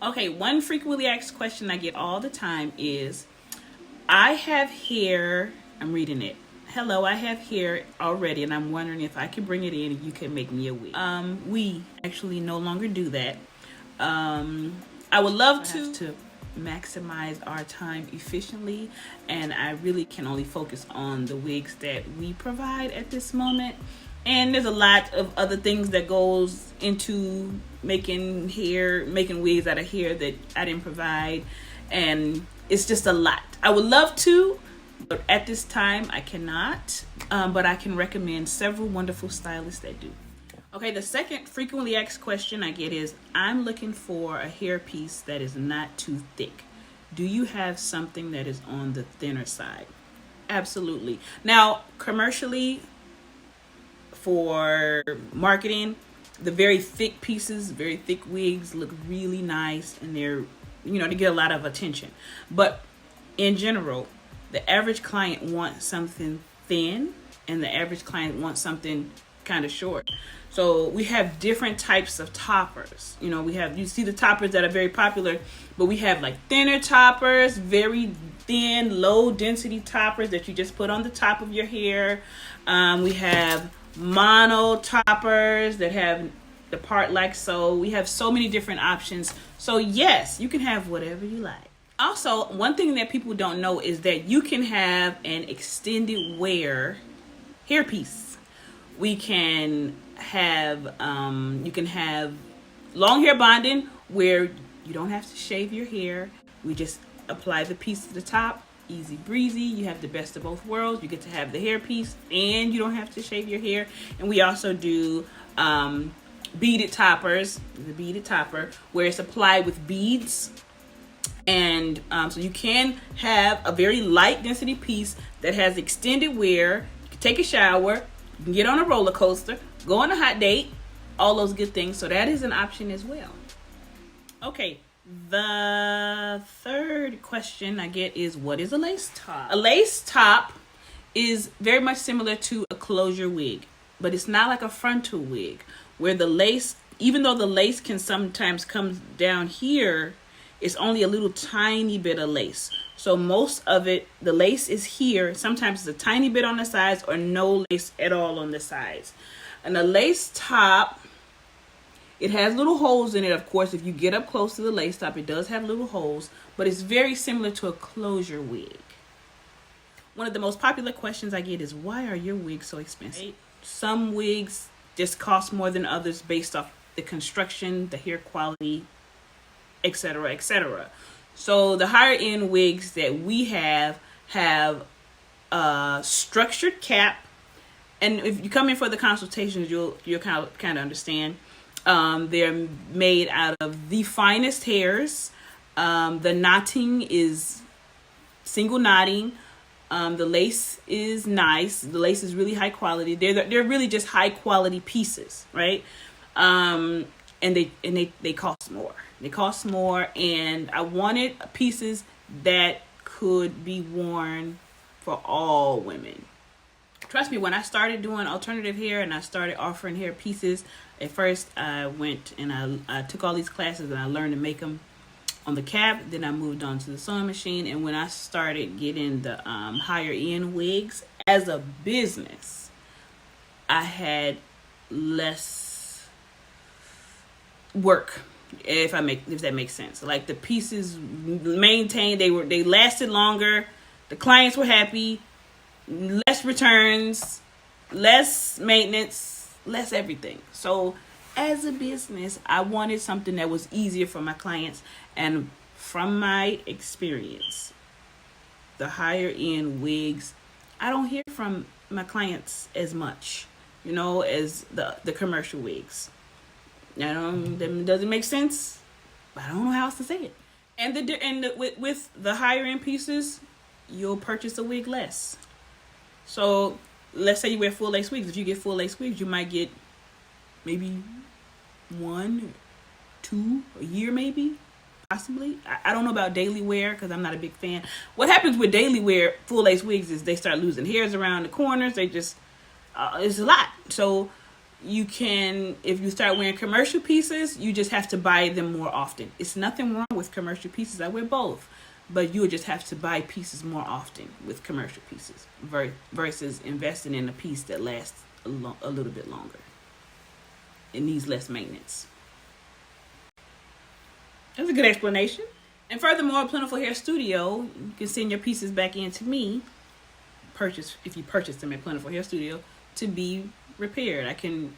Okay, one frequently asked question I get all the time is, I have hair, I'm reading it. Hello, I have hair already and I'm wondering if I can bring it in and you can make me a wig. We actually no longer do that. I would love to maximize our time efficiently, and I really can only focus on the wigs that we provide at this moment. And there's a lot of other things that goes into making wigs out of hair that I didn't provide, and it's just a lot. I would love to, but at this time I cannot. But I can recommend several wonderful stylists that do. Okay, the second frequently asked question I get is, I'm looking for a hair piece that is not too thick. Do you have something that is on the thinner side? Absolutely. Now, commercially, for marketing, the very thick pieces, very thick wigs look really nice, and they're, they get a lot of attention. But in general, the average client wants something thin, and the average client wants something kind of short. So we have different types of toppers. You see the toppers that are very popular, but we have like thinner toppers, very thin, low density toppers that you just put on the top of your hair. We have mono toppers that have the part like so. We have so many different options. So yes, you can have whatever you like. Also, one thing that people don't know is that you can have an extended wear hairpiece. We can have you can have long hair bonding where you don't have to shave your hair. We just apply the piece to the top, easy breezy. You have the best of both worlds. You get to have the hair piece and you don't have to shave your hair. And we also do beaded toppers, the beaded topper, where it's applied with beads. And so you can have a very light density piece that has extended wear. You can take a shower, you can get on a roller coaster, go on a hot date, all those good things. So that is an option as well. Okay, the third question I get is, what is a lace top? A lace top is very much similar to a closure wig, but it's not like a frontal wig where the lace, even though the lace can sometimes come down here, it's only a little tiny bit of lace. So most of it, the lace is here. Sometimes it's a tiny bit on the sides or no lace at all on the sides. And a lace top, it has little holes in it. Of course, if you get up close to the lace top, it does have little holes, but it's very similar to a closure wig. One of the most popular questions I get is, why are your wigs so expensive? Some wigs just cost more than others based off the construction, the hair quality, etc., etc. So the higher end wigs that we have a structured cap, and if you come in for the consultations, you'll kind of understand. They're made out of the finest hairs. The knotting is single knotting. The lace is nice. The lace is really high quality. They're really just high quality pieces, right? And they cost more. They cost more, and I wanted pieces that could be worn for all women. Trust me, when I started doing alternative hair and I started offering hair pieces, at first I went and I took all these classes and I learned to make them on the cap. Then I moved on to the sewing machine, and when I started getting the higher end wigs as a business, I had less work. If that makes sense. Like, the pieces maintained, they lasted longer, the clients were happy, less returns, less maintenance, less everything. So as a business, I wanted something that was easier for my clients, and from my experience, the higher end wigs, I don't hear from my clients as much, as the commercial wigs. That doesn't make sense, but I don't know how else to say it. And with the higher end pieces, you'll purchase a wig less. So let's say you wear full lace wigs. If you get full lace wigs, you might get maybe 1, 2 a year, maybe, possibly. I don't know about daily wear because I'm not a big fan. What happens with daily wear full lace wigs is they start losing hairs around the corners. They just it's a lot. So you can, if you start wearing commercial pieces, you just have to buy them more often. It's nothing wrong with commercial pieces. I wear both, but you would just have to buy pieces more often with commercial pieces versus investing in a piece that lasts a little bit longer. It needs less maintenance. That's a good explanation. And furthermore, Plentiful Hair Studio, you can send your pieces back in to me, if you purchase them at Plentiful Hair Studio, to be repaired. I can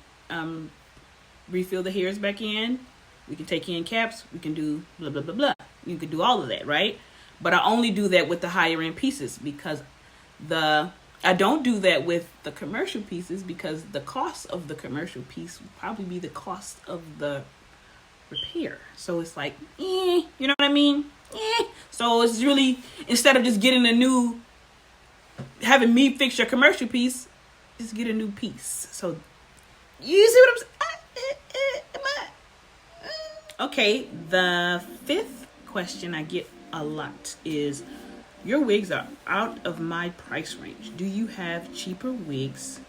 refill the hairs back in. We can take in caps. We can do blah, blah, blah, blah. You can do all of that, right? But I only do that with the higher end pieces because I don't do that with the commercial pieces because the cost of the commercial piece would probably be the cost of the repair. So it's like, you know what I mean? So it's really, instead of just getting having me fix your commercial piece, just get a new piece. So you see what I'm saying? Okay, the fifth question I get a lot is, your wigs are out of my price range. Do you have cheaper wigs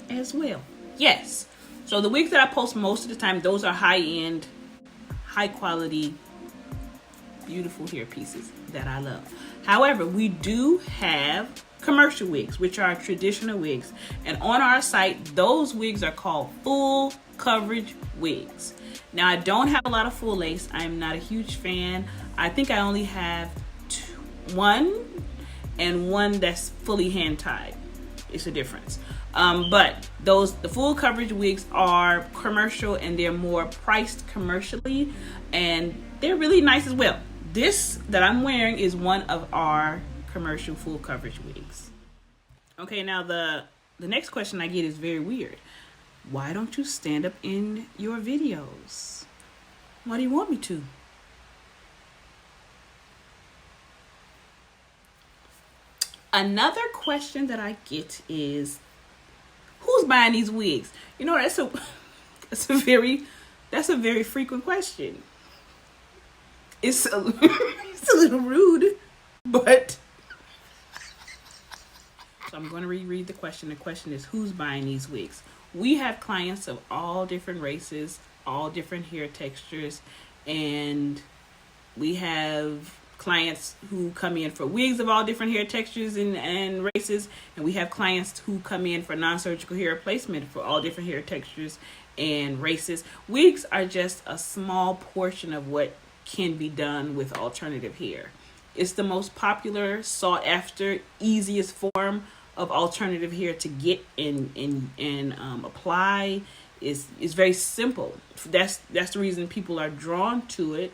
as well? Yes. So the wigs that I post most of the time, those are high-end, high-quality, beautiful hair pieces that I love. However, we do have commercial wigs, which are traditional wigs. And on our site, those wigs are called full coverage wigs. Now, I don't have a lot of full lace. I'm not a huge fan. I think I only have one and one that's fully hand tied. It's a difference. But the full coverage wigs are commercial and they're more priced commercially, and they're really nice as well. This that I'm wearing is one of our commercial full coverage wigs. Okay, now the next question I get is very weird. Why don't you stand up in your videos? Why do you want me to? Another question that I get is, who's buying these wigs? You know, that's a very frequent question. It's a little rude, but so I'm going to reread the question. The question is, who's buying these wigs? We have clients of all different races, all different hair textures, and we have clients who come in for wigs of all different hair textures and races, and we have clients who come in for non-surgical hair replacement for all different hair textures and races. Wigs are just a small portion of what can be done with alternative hair. It's the most popular, sought after, easiest form of alternative hair to get and apply. Is very simple. That's the reason people are drawn to it.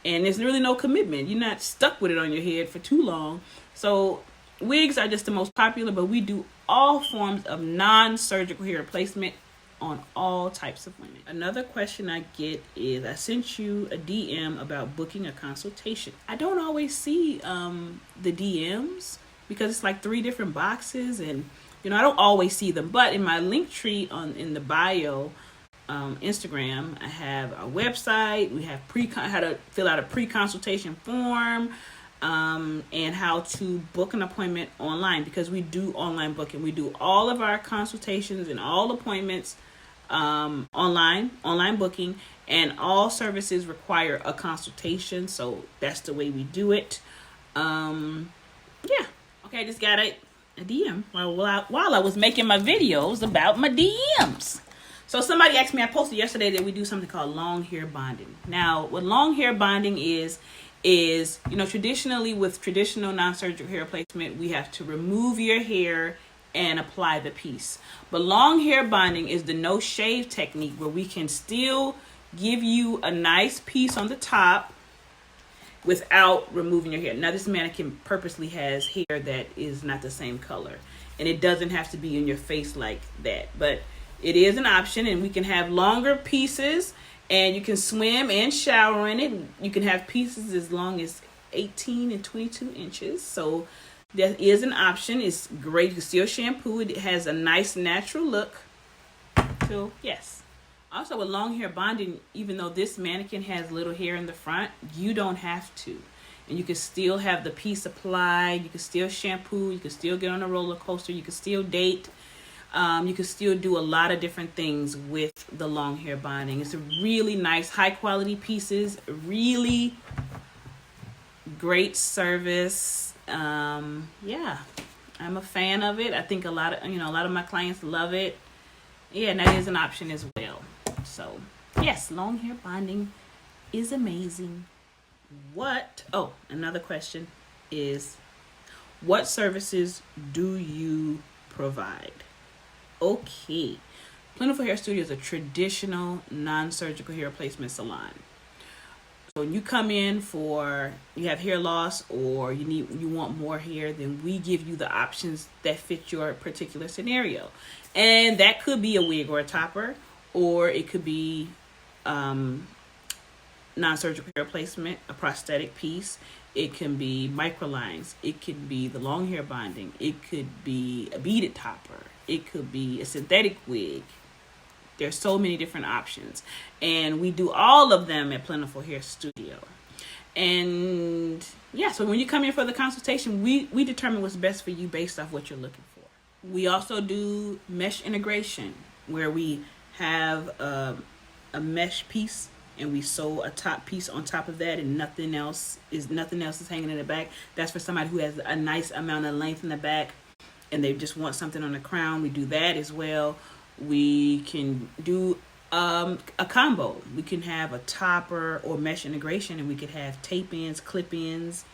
And there's really no commitment. You're not stuck with it on your head for too long. So wigs are just the most popular, but we do all forms of non-surgical hair replacement on all types of women. Another question I get is, I sent you a DM about booking a consultation. I don't always see the DMs because it's like 3 different boxes, and I don't always see them. But in my link tree in the bio, Instagram, I have a website. We have how to fill out a pre-consultation form, and how to book an appointment online, because we do online booking. We do all of our consultations and all appointments online booking, and all services require a consultation. So that's the way we do it. Yeah. Okay, I just got a DM while I was making my videos about my DMs. So somebody asked me, I posted yesterday that we do something called long hair bonding. Now, what long hair bonding is, traditionally with traditional non-surgical hair replacement, we have to remove your hair and apply the piece. But long hair bonding is the no shave technique, where we can still give you a nice piece on the top without removing your hair. Now, this mannequin purposely has hair that is not the same color, and it doesn't have to be in your face like that, but it is an option, and we can have longer pieces, and you can swim and shower in it. You can have pieces as long as 18 and 22 inches. So that is an option. It's great. You can still shampoo it. It has a nice natural look. So yes. Also, with long hair bonding, even though this mannequin has little hair in the front, you don't have to. And you can still have the piece applied. You can still shampoo. You can still get on a roller coaster. You can still date. You can still do a lot of different things with the long hair bonding. It's a really nice, high quality pieces, really great service. Yeah, I'm a fan of it. I think a lot of my clients love it. Yeah, and that is an option as well. So yes, long hair bonding is amazing. Another question is, what services do you provide? Okay. Plentiful Hair Studio is a traditional non-surgical hair replacement salon. So when you come in you have hair loss or you want more hair, then we give you the options that fit your particular scenario. And that could be a wig or a topper, or it could be non-surgical hair replacement, a prosthetic piece. It can be microlines. It could be the long hair bonding. It could be a beaded topper. It could be a synthetic wig. There's so many different options. And we do all of them at Plentiful Hair Studio. And yeah, so when you come in for the consultation, we determine what's best for you based off what you're looking for. We also do mesh integration, where we have a mesh piece and we sew a top piece on top of that, and nothing else is hanging in the back. That's for somebody who has a nice amount of length in the back and they just want something on the crown. We do that as well. We can do a combo. We can have a topper or mesh integration, and we could have tape ins, clip ins,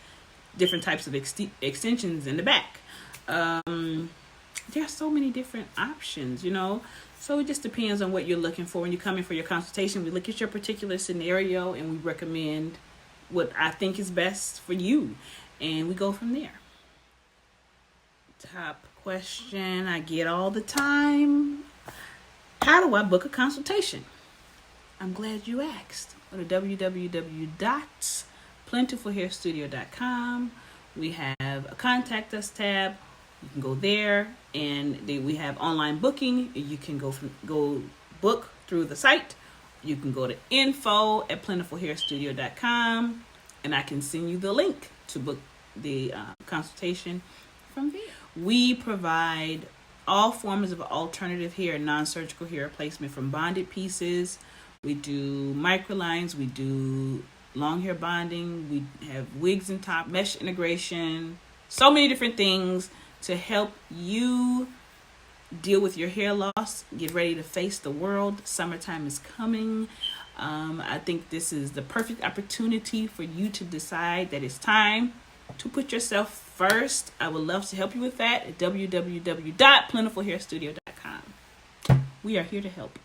different types of extensions in the back. There are so many different options, So it just depends on what you're looking for. When you come in for your consultation, we look at your particular scenario and we recommend what I think is best for you. And we go from there. Top question I get all the time. How do I book a consultation? I'm glad you asked. Go to www.plentifulhairstudio.com. We have a contact us tab. You can go there, and we have online booking. You can go book through the site. You can go to info@plentifulhairstudio.com, and I can send you the link to book the consultation from there. We provide all forms of alternative hair and non-surgical hair replacement, from bonded pieces. We do microlines. We do long hair bonding. We have wigs and top, mesh integration. So many different things to help you deal with your hair loss. Get ready to face the world. Summertime is coming. I think this is the perfect opportunity for you to decide that it's time to put yourself first. I would love to help you with that at www.plentifulhairstudio.com. We are here to help.